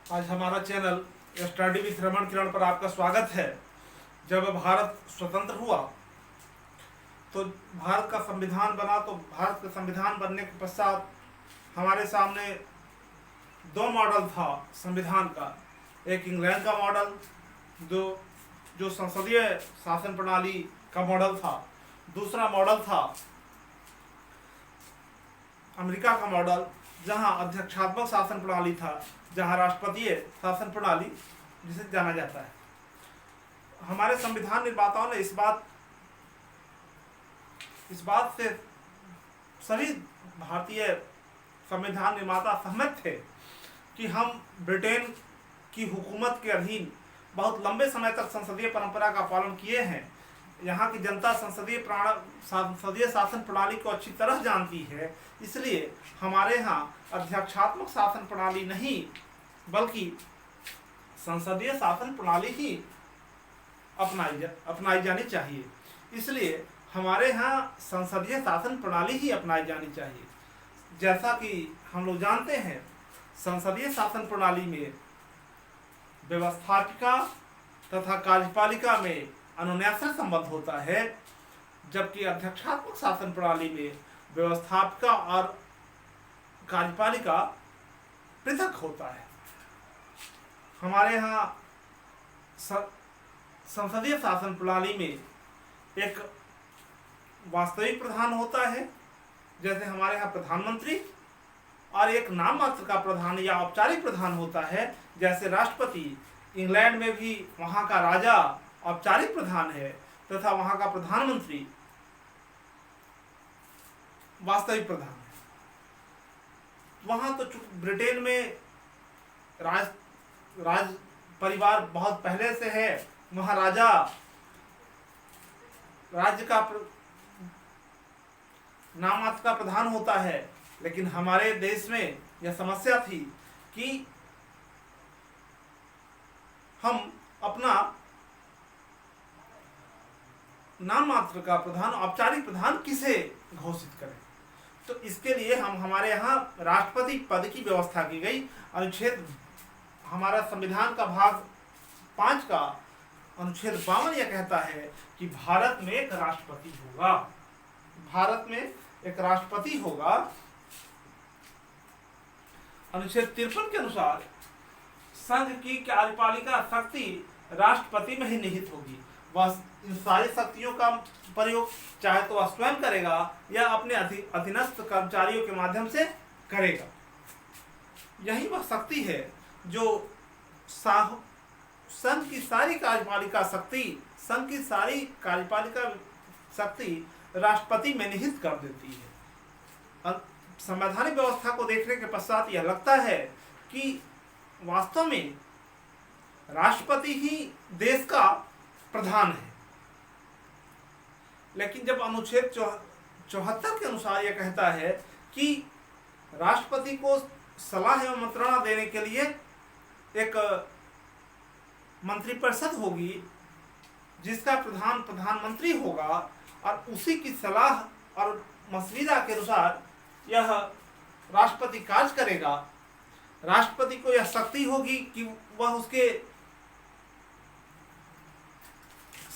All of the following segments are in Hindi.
आज हमारा चैनल स्टडी विद रमन किरण पर आपका स्वागत है। जब भारत स्वतंत्र हुआ तो भारत का संविधान बना, तो भारत का संविधान बनने के पश्चात हमारे सामने दो मॉडल था संविधान का। एक इंग्लैंड का मॉडल जो संसदीय शासन प्रणाली का मॉडल था। दूसरा मॉडल था अमेरिका का मॉडल, जहां अध्यक्षात्मक शासन प्रणाली था, जहां राष्ट्रपतीय शासन प्रणाली जिसे जाना जाता है। हमारे संविधान निर्माताओं ने इस बात से सभी भारतीय संविधान निर्माता सहमत थे कि हम ब्रिटेन की हुकूमत के अधीन बहुत लंबे समय तक संसदीय परंपरा का पालन किए हैं। यहाँ की जनता संसदीय शासन प्रणाली को अच्छी तरह जानती है, इसलिए हमारे यहाँ अध्यक्षात्मक शासन प्रणाली नहीं बल्कि संसदीय शासन प्रणाली ही अपनाई जानी चाहिए। इसलिए हमारे यहाँ संसदीय शासन प्रणाली ही अपनाई जानी चाहिए। जैसा कि हम लोग जानते हैं, संसदीय शासन प्रणाली में व्यवस्थापिका तथा कार्यपालिका में अनुन्यासन संबंध होता है, जबकि अध्यक्षात्मक शासन प्रणाली में व्यवस्थापिका और कार्यपालिका पृथक होता है। हमारे यहाँ संसदीय शासन प्रणाली में एक वास्तविक प्रधान होता है, जैसे हमारे यहाँ प्रधानमंत्री, और एक नाम मात्र का प्रधान या औपचारिक प्रधान होता है, जैसे राष्ट्रपति। इंग्लैंड में भी वहाँ का राजा औपचारिक प्रधान है तथा वहाँ का प्रधानमंत्री वास्तविक प्रधान है। वहाँ तो ब्रिटेन में राज परिवार बहुत पहले से है, वहाँ राजा राज्य का नाम मात्र का प्रधान होता है। लेकिन हमारे देश में यह समस्या थी कि हम अपना नाम मात्र का प्रधान, औपचारिक प्रधान किसे घोषित करें। तो इसके लिए हमारे यहाँ राष्ट्रपति पद की व्यवस्था की गई। अनुच्छेद हमारा संविधान का भाग 5 का अनुच्छेद 52 यह कहता है कि भारत में एक राष्ट्रपति होगा। भारत में एक राष्ट्रपति होगा। अनुच्छेद 53 के अनुसार संघ की कार्यपालिका शक्ति राष्ट्रपति में ही निहित होगी। वह इन सारी शक्तियों का प्रयोग चाहे तो वह स्वयं करेगा या अपने अधीनस्थ कर्मचारियों के माध्यम से करेगा। यही वह शक्ति है जो संघ की सारी कार्यपालिका शक्ति राष्ट्रपति में निहित कर देती है। संवैधानिक व्यवस्था को देखने के पश्चात यह लगता है कि वास्तव में राष्ट्रपति ही देश का प्रधान है। लेकिन जब अनुच्छेद 74 के अनुसार यह कहता है कि राष्ट्रपति को सलाह एवं मंत्रणा देने के लिए एक मंत्रिपरिषद होगी, जिसका प्रधान प्रधानमंत्री होगा, और उसी की सलाह और मशविरा के अनुसार यह राष्ट्रपति कार्य करेगा। राष्ट्रपति को यह शक्ति होगी कि वह उसके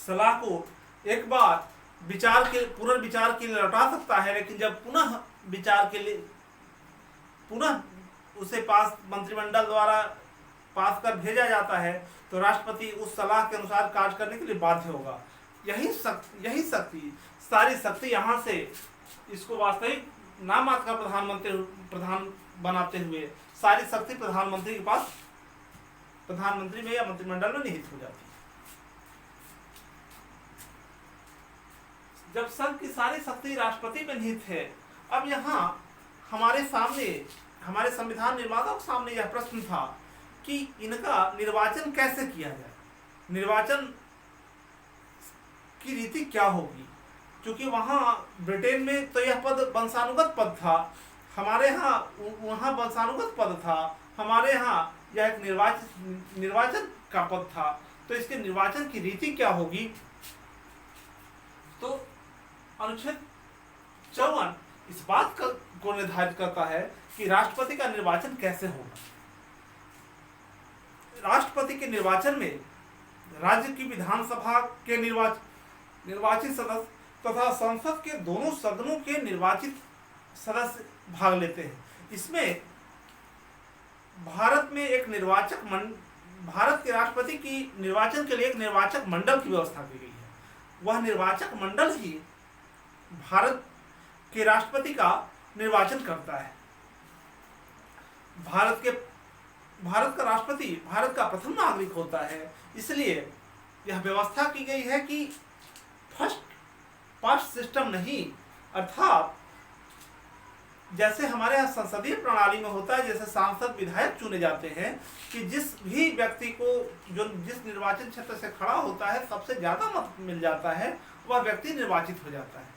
सलाह को एक बार पुनर्विचार के लिए लौटा सकता है, लेकिन जब पुनः विचार के लिए पुनः उसे मंत्रिमंडल द्वारा पास कर भेजा जाता है, तो राष्ट्रपति उस सलाह के अनुसार कार्य करने के लिए बाध्य होगा। यही शक्ति सारी शक्ति यहाँ से इसको वास्तविक नाम मात्र का प्रधान बनाते हुए सारी शक्ति प्रधानमंत्री के पास, प्रधानमंत्री में या मंत्रिमंडल में निहित हो जाती है। जब संघ की सारी शक्ति राष्ट्रपति में निहित है, अब यहाँ हमारे संविधान निर्माताओं के सामने यह प्रश्न था कि इनका निर्वाचन कैसे किया जाए, निर्वाचन की रीति क्या होगी। क्योंकि वहाँ ब्रिटेन में तो यह पद वंशानुगत पद था, हमारे यहाँ वहाँ वंशानुगत पद था, हमारे यहाँ यह एक निर्वाचन का पद था। तो इसके निर्वाचन की रीति क्या होगी। तो अनुच्छेद 54 इस बात को निर्धारित करता है कि राष्ट्रपति का निर्वाचन कैसे होगा। राष्ट्रपति के निर्वाचन में राज्य की विधानसभा के निर्वाचित सदस्य तथा संसद के दोनों सदनों के निर्वाचित सदस्य भाग लेते हैं। इसमें भारत के राष्ट्रपति की निर्वाचन के लिए एक निर्वाचक मंडल की व्यवस्था की गई है। वह निर्वाचक मंडल ही भारत के राष्ट्रपति का निर्वाचन करता है। भारत का राष्ट्रपति भारत का प्रथम नागरिक होता है, इसलिए यह व्यवस्था की गई है कि फर्स्ट पास्ट सिस्टम नहीं, अर्थात जैसे हमारे यहाँ संसदीय प्रणाली में होता है, जैसे सांसद विधायक चुने जाते हैं कि जिस भी व्यक्ति को जो जिस निर्वाचन क्षेत्र से खड़ा होता है सबसे ज्यादा मत मिल जाता है, वह व्यक्ति निर्वाचित हो जाता है।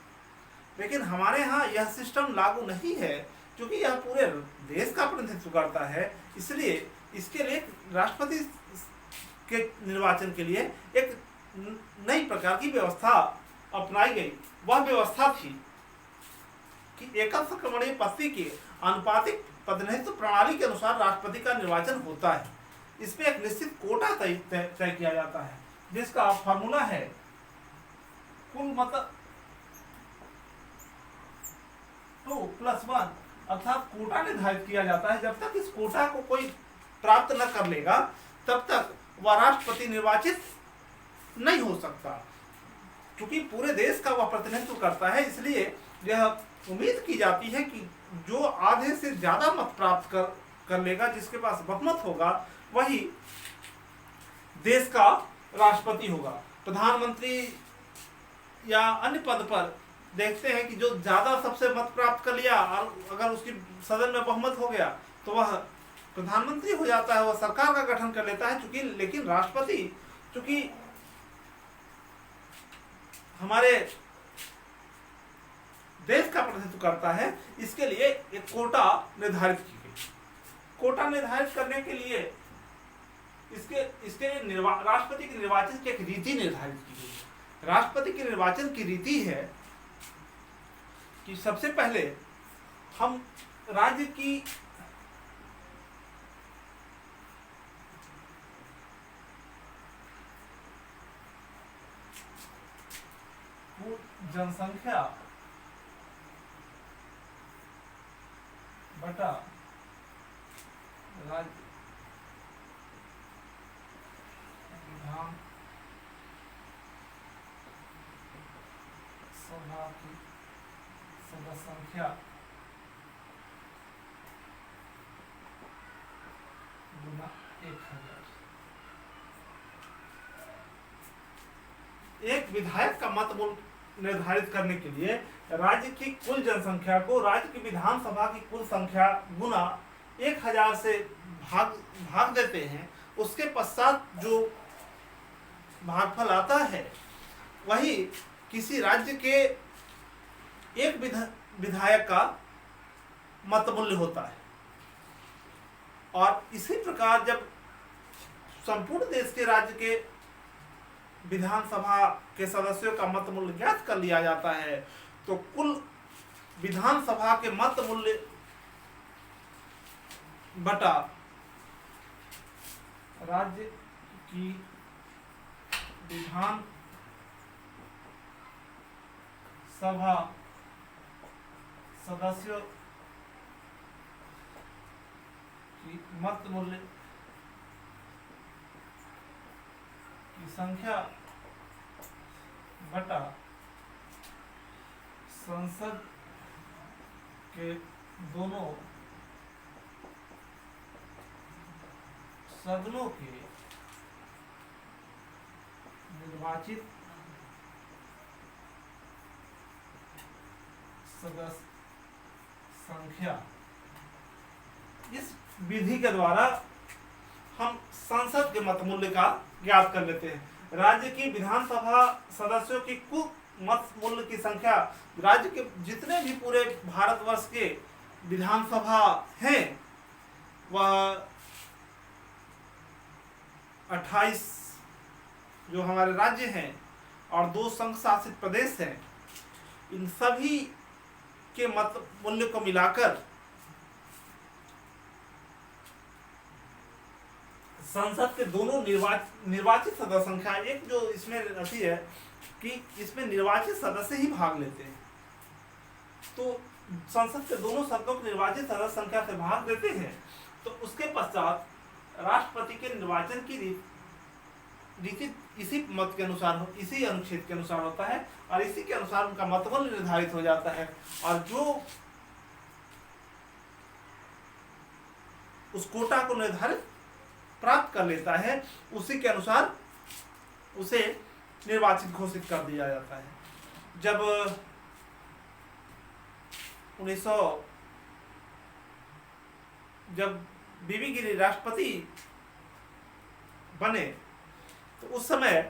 लेकिन हमारे यहाँ यह सिस्टम लागू नहीं है, क्योंकि यह पूरे देश का प्रतिनिधित्व करता है। इसलिए इसके लिए राष्ट्रपति के निर्वाचन के लिए एक नई प्रकार की व्यवस्था अपनाई गई। वह व्यवस्था थी कि एकल संक्रमणीय पत्ती के आनुपातिक प्रतिनिधित्व प्रणाली के अनुसार राष्ट्रपति का निर्वाचन होता है। इसमें एक निश्चित कोटा तय किया जाता है, जिसका फॉर्मूला है कुल मत 2+1, अर्थात कोटा निर्धारित किया जाता है। जब तक इस कोटा को कोई प्राप्त न कर लेगा तब तक वह राष्ट्रपति निर्वाचित नहीं हो सकता। क्योंकि पूरे देश का वह प्रतिनिधित्व करता है, इसलिए यह उम्मीद की जाती है कि जो आधे से ज्यादा मत प्राप्त कर लेगा, जिसके पास बहुमत होगा, वही देश का राष्ट्रपति होगा। प्रधानमंत्री या अन्य पद पर देखते हैं कि जो ज्यादा सबसे मत प्राप्त कर लिया और अगर उसकी सदन में बहुमत हो गया तो वह प्रधानमंत्री हो जाता है, वह सरकार का गठन कर लेता है। लेकिन राष्ट्रपति चूंकि हमारे देश का प्रतिनिधित्व करता है, इसके लिए एक कोटा निर्धारित की गई। कोटा निर्धारित करने के लिए इसके राष्ट्रपति के निर्वाचन की एक रीति निर्धारित की गई। राष्ट्रपति के निर्वाचन की रीति है कि सबसे पहले हम राज्य की जनसंख्या बटा राज्य विधान सभा की सदस्य संख्या गुना 1000। एक विधायक का मत मूल निर्धारित करने के लिए राज्य की कुल जनसंख्या को राज्य की विधानसभा की कुल संख्या गुना 1000 से भाग देते हैं। उसके पश्चात जो भागफल आता है वही किसी राज्य के एक विधायक का मत मूल्य होता है। और इसी प्रकार जब संपूर्ण देश के राज्य के विधानसभा के सदस्यों का मत मूल्य ज्ञात कर लिया जाता है, तो कुल विधानसभा के मत मूल्य बटा राज्य की विधान सभा सदस्यों की मत मूल्य की संख्या बटा संसद के दोनों सदनों के निर्वाचित सदस्य संख्या। इस विधि के द्वारा हम संसद के मत मूल्य का ज्ञात कर लेते हैं। राज्य की विधानसभा सदस्यों की कुल मत मूल्य की संख्या, राज्य के जितने भी पूरे भारतवर्ष के विधानसभा हैं वह 28 जो हमारे राज्य हैं और 2 संघ शासित प्रदेश हैं, इन सभी के मत मूल्य को मिलाकर संसद के दोनों निर्वाचित सदस्य संख्या, एक जो इसमें रहती है कि इसमें निर्वाचित सदस्य ही भाग लेते हैं, तो संसद के दोनों सदनों के निर्वाचित सदस्य संख्या से भाग लेते हैं, तो उसके पश्चात राष्ट्रपति के निर्वाचन की रीति इसी मत के अनुसार, इसी अनुच्छेद के अनुसार होता है, और इसी के अनुसार उनका मतबल निर्धारित हो जाता है, और जो उस कोटा को निर्धारित प्राप्त कर लेता है उसी के अनुसार उसे निर्वाचित घोषित कर दिया जाता है। जब 1900 जब बीबी गिरी राष्ट्रपति बने तो उस समय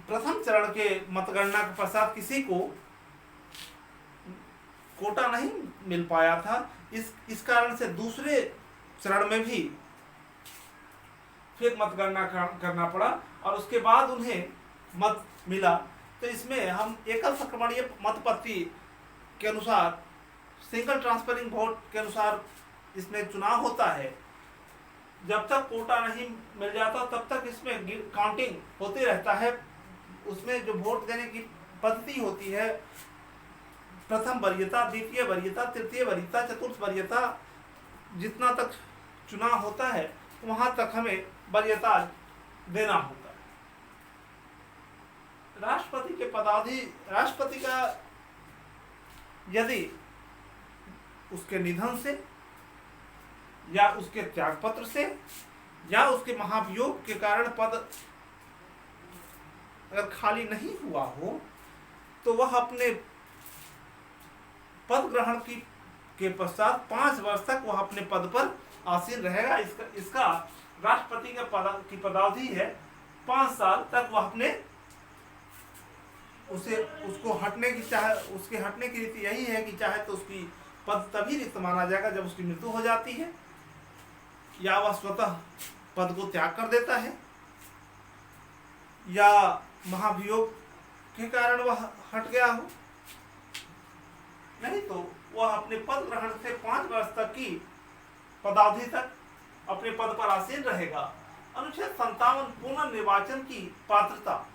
प्रथम चरण के मतगणना के पश्चात किसी को कोटा नहीं मिल पाया था। इस कारण से दूसरे चरण में भी फिर मतगणना करना पड़ा और उसके बाद उन्हें मत मिला। तो इसमें हम एकल संक्रमणीय मतपत्ति के अनुसार, सिंगल ट्रांसफरिंग वोट के अनुसार इसमें चुनाव होता है। जब तक कोटा नहीं मिल जाता तब तक इसमें काउंटिंग होते रहता है। उसमें जो वोट देने की पद्धति होती है, प्रथम वरीयता, द्वितीय वरीयता, तृतीय वरीयता, चतुर्थ वरीयता, जितना तक चुनाव होता है वहां तक हमें वरीयता देना होता है। राष्ट्रपति के पदावधि, राष्ट्रपति का यदि उसके निधन से या उसके त्यागपत्र से या उसके महाभियोग के कारण पद अगर खाली नहीं हुआ हो तो वह अपने पद ग्रहण के पश्चात 5 वर्ष तक वह अपने पद पर आसीन रहेगा। इसका राष्ट्रपति की पदावधि है 5 साल तक वह अपने उसको हटने की उसके हटने की रीति यही है कि चाहे तो उसकी पद तभी रिक्त माना जाएगा जब उसकी मृत्यु हो जाती है या वह स्वतः पद को त्याग कर देता है या महाभियोग के कारण वह हट गया हो, नहीं तो वह अपने पद ग्रहण से 5 वर्ष तक की पदावधि तक अपने पद पर आसीन रहेगा। अनुच्छेद 57 पुनर्निर्वाचन की पात्रता।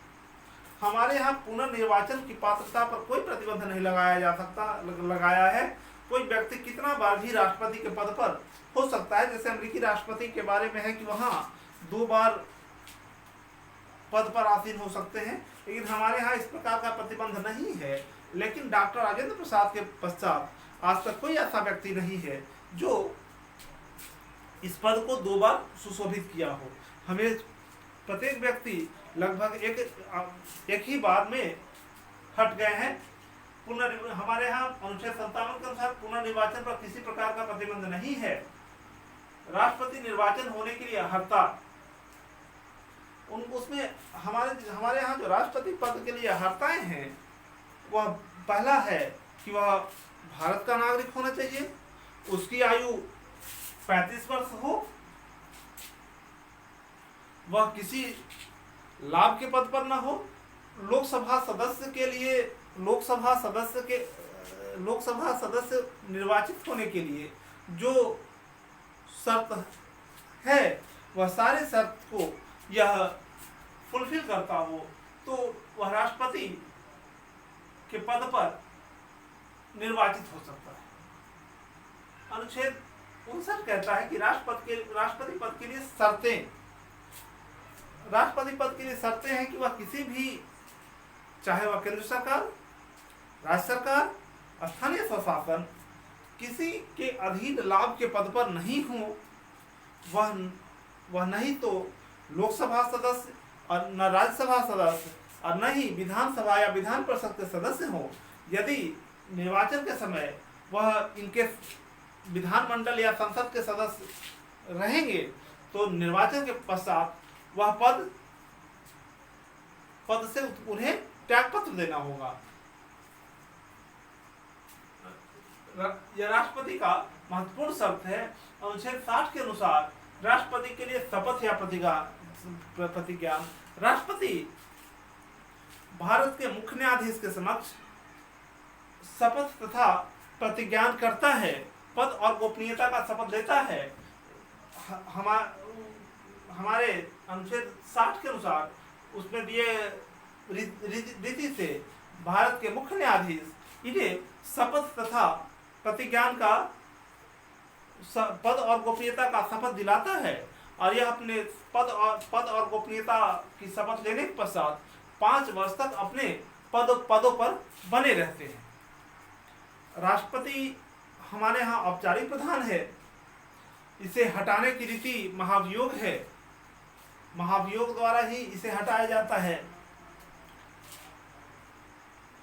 हमारे यहाँ पुनर्निर्वाचन की पात्रता पर कोई प्रतिबंध नहीं लगाया है। कोई व्यक्ति कितना बार भी राष्ट्रपति के पद पर हो सकता है। जैसे अमेरिकी राष्ट्रपति के बारे में है कि वहाँ 2 बार पद पर आसीन हो सकते हैं, लेकिन हमारे यहाँ इस प्रकार का प्रतिबंध नहीं है। लेकिन डॉक्टर राजेंद्र प्रसाद के पश्चात आज तक कोई ऐसा व्यक्ति नहीं है जो इस पद को 2 बार सुशोभित किया हो। हमें प्रत्येक व्यक्ति लगभग एक ही बार में हट गए हैं। हमारे यहाँ अनुच्छेद 57 के अनुसार पुनर्निर्वाचन पर किसी प्रकार का प्रतिबंध नहीं है। राष्ट्रपति निर्वाचन होने के लिए हड़ताल, उसमें हमारे यहाँ जो राष्ट्रपति पद के लिए हड़तालें हैं वह पहला है कि वह भारत का नागरिक होना चाहिए, उसकी आयु 35 वर्ष हो, वह किसी लाभ के पद पर न हो, लोकसभा सदस्य निर्वाचित होने के लिए जो शर्त है वह सारे शर्त को यह फुलफिल करता हो तो वह राष्ट्रपति के पद पर निर्वाचित हो सकता है। अनुच्छेद 59 कहता है कि राष्ट्रपति पद के लिए शर्तें, राष्ट्रपति पद के लिए शर्तें हैं कि वह किसी भी, चाहे वह केंद्र सरकार, राज्य सरकार, स्थानीय स्वशासन, किसी के अधीन लाभ के पद पर नहीं हो। वह नहीं तो लोकसभा सदस्य और न राज्यसभा सदस्य और न ही विधानसभा या विधान परिषद के सदस्य हो। यदि निर्वाचन के समय वह इनके विधानमंडल या संसद के सदस्य रहेंगे तो निर्वाचन के पश्चात वह पद से उन्हें त्यागपत्र देना होगा। यह राष्ट्रपति का महत्वपूर्ण शर्त है। अनुच्छेद 60 के अनुसार राष्ट्रपति के लिए शपथ या प्रतिज्ञा, राष्ट्रपति भारत के मुख्य न्यायाधीश के समक्ष शपथ तथा प्रतिज्ञान करता है, पद और गोपनीयता का शपथ लेता है। हमारे अनुच्छेद 60 के अनुसार उसमें दिए रीति से भारत के मुख्य न्यायाधीश इन्हें शपथ तथा प्रतिज्ञान का पद और गोपनीयता का शपथ दिलाता है और यह अपने पद और गोपनीयता की शपथ लेने के पश्चात 5 वर्ष तक अपने पदों पर बने रहते हैं। राष्ट्रपति हमारे यहाँ औपचारिक प्रधान है। इसे हटाने की रीति महाभियोग है। महाभियोग द्वारा ही इसे हटाया जाता है।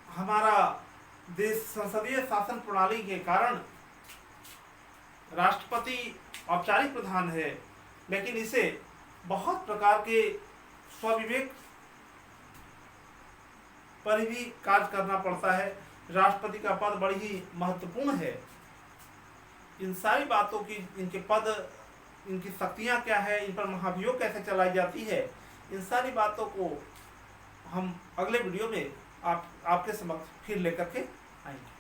हमारा देश संसदीय शासन प्रणाली के कारण राष्ट्रपति औपचारिक प्रधान है, लेकिन इसे बहुत प्रकार के स्वविवेक पर भी कार्य करना पड़ता है। राष्ट्रपति का पद बड़ी ही महत्वपूर्ण है। इन सारी बातों की, इनके पद, इनकी शक्तियाँ क्या है, इन पर महाभियोग कैसे चलाई जाती है, इन सारी बातों को हम अगले वीडियो में आपके समक्ष फिर लेकर के आएंगे।